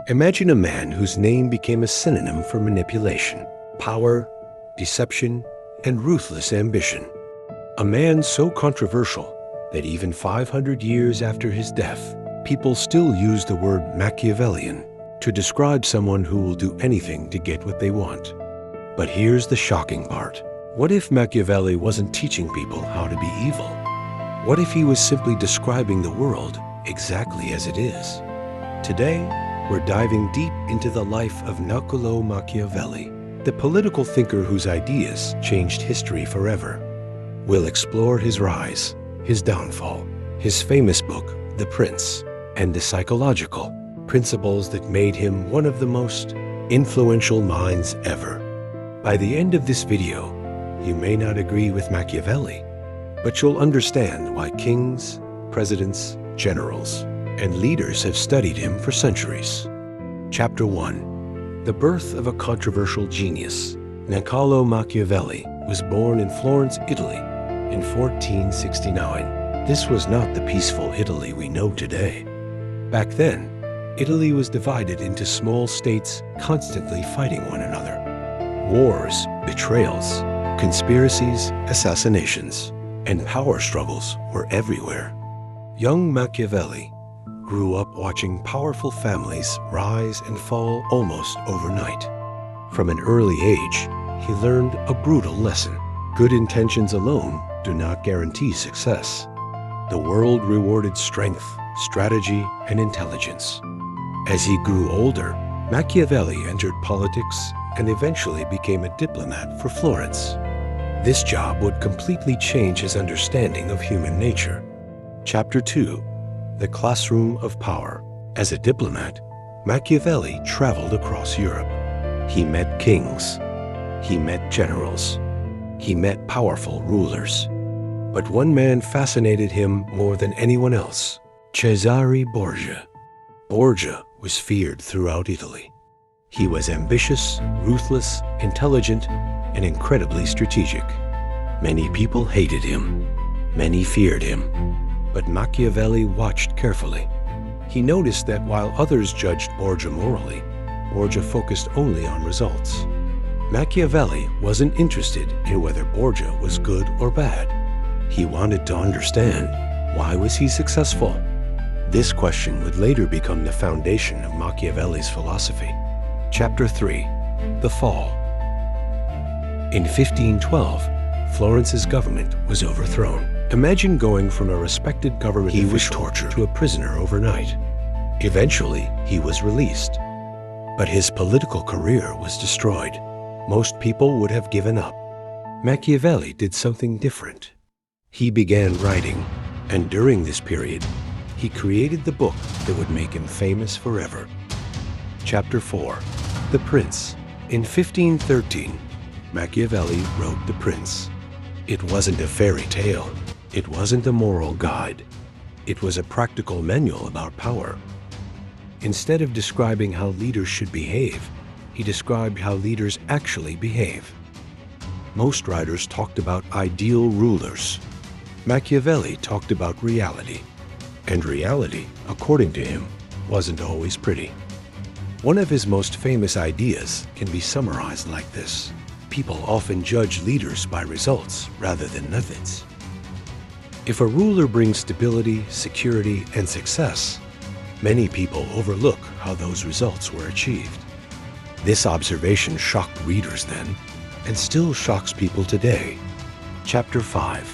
Imagine a man whose name became a synonym for manipulation, power, deception, and ruthless ambition. A man so controversial that even 500 years after his death, people still use the word Machiavellian to describe someone who will do anything to get what they want. But here's the shocking part. What if Machiavelli wasn't teaching people how to be evil? What if he was simply describing the world exactly as it is? Today, we're diving deep into the life of Niccolò Machiavelli, the political thinker whose ideas changed history forever. We'll explore his rise, his downfall, his famous book, The Prince, and the psychological principles that made him one of the most influential minds ever. By the end of this video, you may not agree with Machiavelli, but you'll understand why kings, presidents, generals, and leaders have studied him for centuries. Chapter 1. The birth of a controversial genius. Niccolò Machiavelli was born in Florence, Italy in 1469. This was not the peaceful Italy we know today. Back then, Italy was divided into small states constantly fighting one another. Wars, betrayals, conspiracies, assassinations, and power struggles were everywhere. Young Machiavelli grew up watching powerful families rise and fall almost overnight. From an early age, he learned a brutal lesson. Good intentions alone do not guarantee success. The world rewarded strength, strategy, and intelligence. As he grew older, Machiavelli entered politics and eventually became a diplomat for Florence. This job would completely change his understanding of human nature. Chapter 2. The Classroom of Power. As a diplomat, Machiavelli traveled across Europe. He met kings. He met generals. He met powerful rulers. But one man fascinated him more than anyone else: Cesare Borgia. Borgia was feared throughout Italy. He was ambitious, ruthless, intelligent, and incredibly strategic. Many people hated him. Many feared him. But Machiavelli watched carefully. He noticed that while others judged Borgia morally, Borgia focused only on results. Machiavelli wasn't interested in whether Borgia was good or bad. He wanted to understand, why was he successful? This question would later become the foundation of Machiavelli's philosophy. Chapter 3. The Fall. In 1512, Florence's government was overthrown. Imagine going from a respected government official to a prisoner overnight. Eventually, he was released. But his political career was destroyed. Most people would have given up. Machiavelli did something different. He began writing, and during this period, he created the book that would make him famous forever. Chapter 4. The Prince. In 1513, Machiavelli wrote The Prince. It wasn't a fairy tale. It wasn't a moral guide. It was a practical manual about power. Instead of describing how leaders should behave, he described how leaders actually behave. Most writers talked about ideal rulers. Machiavelli talked about reality. And reality, according to him, wasn't always pretty. One of his most famous ideas can be summarized like this: people often judge leaders by results rather than methods. If a ruler brings stability, security, and success, many people overlook how those results were achieved. This observation shocked readers then, and still shocks people today. Chapter 5.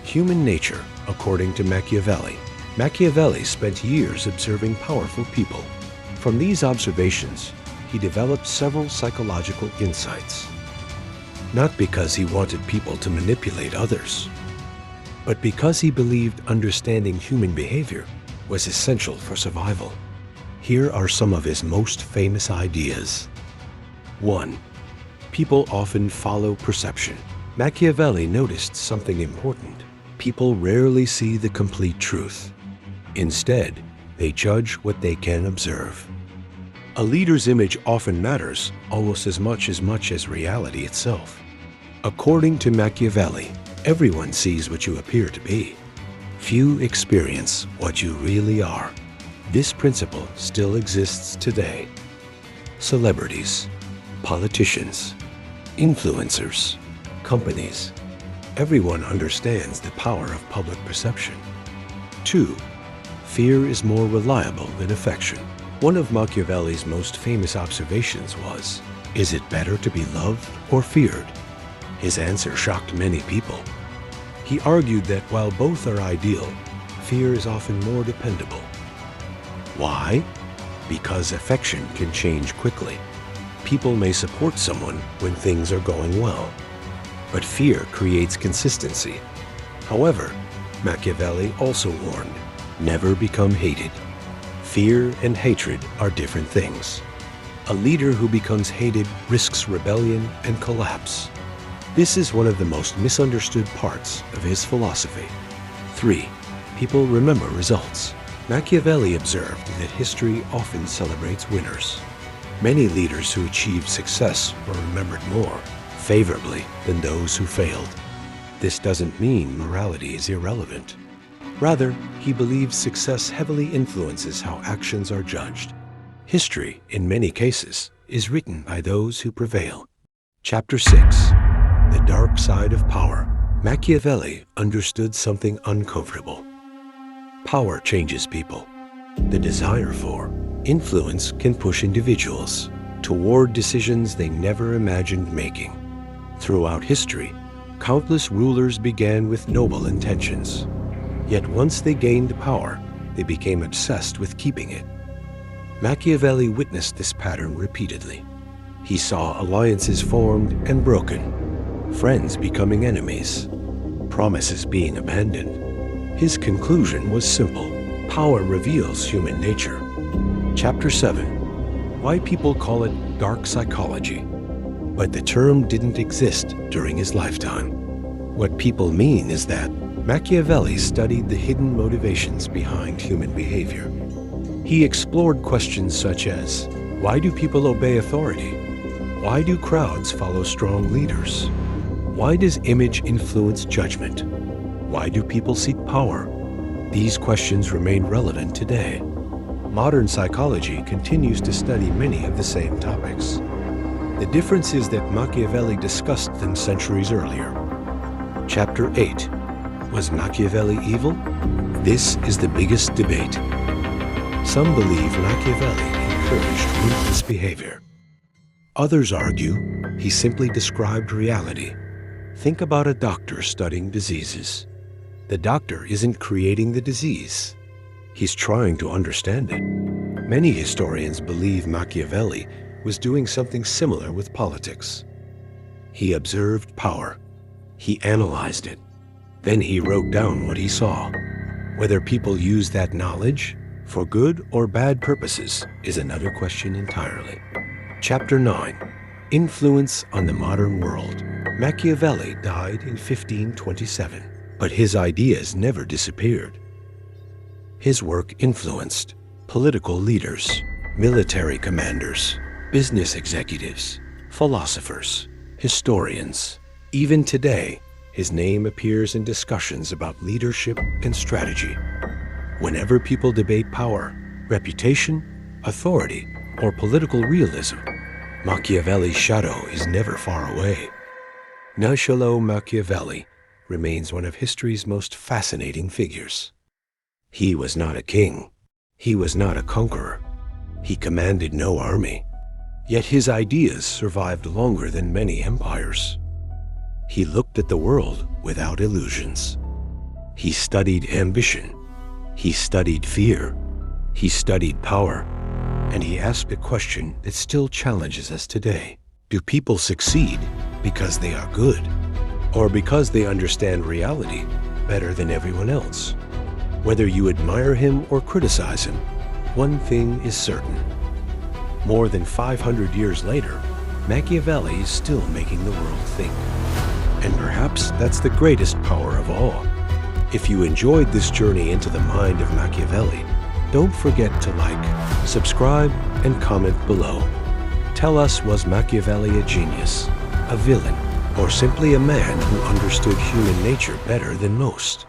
Human Nature, according to Machiavelli. Machiavelli spent years observing powerful people. From these observations, he developed several psychological insights. Not because he wanted people to manipulate others, but because he believed understanding human behavior was essential for survival. Here are some of his most famous ideas. 1. People often follow perception. Machiavelli noticed something important. People rarely see the complete truth. Instead, they judge what they can observe. A leader's image often matters almost as much as reality itself. According to Machiavelli, everyone sees what you appear to be. Few experience what you really are. This principle still exists today. Celebrities, politicians, influencers, companies, everyone understands the power of public perception. 2. Fear is more reliable than affection. One of Machiavelli's most famous observations was, is it better to be loved or feared? His answer shocked many people. He argued that while both are ideal, fear is often more dependable. Why? Because affection can change quickly. People may support someone when things are going well, but fear creates consistency. However, Machiavelli also warned, never become hated. Fear and hatred are different things. A leader who becomes hated risks rebellion and collapse. This is one of the most misunderstood parts of his philosophy. 3. People remember results. Machiavelli observed that history often celebrates winners. Many leaders who achieved success were remembered more favorably than those who failed. This doesn't mean morality is irrelevant. Rather, he believes success heavily influences how actions are judged. History, in many cases, is written by those who prevail. Chapter 6. The Dark Side of Power. Machiavelli understood something uncomfortable. Power changes people. The desire for influence can push individuals toward decisions they never imagined making. Throughout history, countless rulers began with noble intentions. Yet once they gained power, they became obsessed with keeping it. Machiavelli witnessed this pattern repeatedly. He saw alliances formed and broken, friends becoming enemies, promises being abandoned. His conclusion was simple. Power reveals human nature. Chapter 7. Why people call it dark psychology. But the term didn't exist during his lifetime. What people mean is that Machiavelli studied the hidden motivations behind human behavior. He explored questions such as, why do people obey authority? Why do crowds follow strong leaders? Why does image influence judgment? Why do people seek power? These questions remain relevant today. Modern psychology continues to study many of the same topics. The difference is that Machiavelli discussed them centuries earlier. Chapter 8. Was Machiavelli evil? This is the biggest debate. Some believe Machiavelli encouraged ruthless behavior. Others argue he simply described reality. Think about a doctor studying diseases. The doctor isn't creating the disease. He's trying to understand it. Many historians believe Machiavelli was doing something similar with politics. He observed power. He analyzed it. Then he wrote down what he saw. Whether people use that knowledge for good or bad purposes is another question entirely. Chapter 9. Influence on the modern world. Machiavelli died in 1527, but his ideas never disappeared. His work influenced political leaders, military commanders, business executives, philosophers, historians. Even today, his name appears in discussions about leadership and strategy. Whenever people debate power, reputation, authority, or political realism, Machiavelli's shadow is never far away. Niccolò Machiavelli remains one of history's most fascinating figures. He was not a king. He was not a conqueror. He commanded no army. Yet his ideas survived longer than many empires. He looked at the world without illusions. He studied ambition. He studied fear. He studied power. And he asked a question that still challenges us today. Do people succeed because they are good, or because they understand reality better than everyone else? Whether you admire him or criticize him, one thing is certain. More than 500 years later, Machiavelli is still making the world think. And perhaps that's the greatest power of all. If you enjoyed this journey into the mind of Machiavelli, don't forget to like, subscribe, and comment below. Tell us, was Machiavelli a genius, a villain, or simply a man who understood human nature better than most?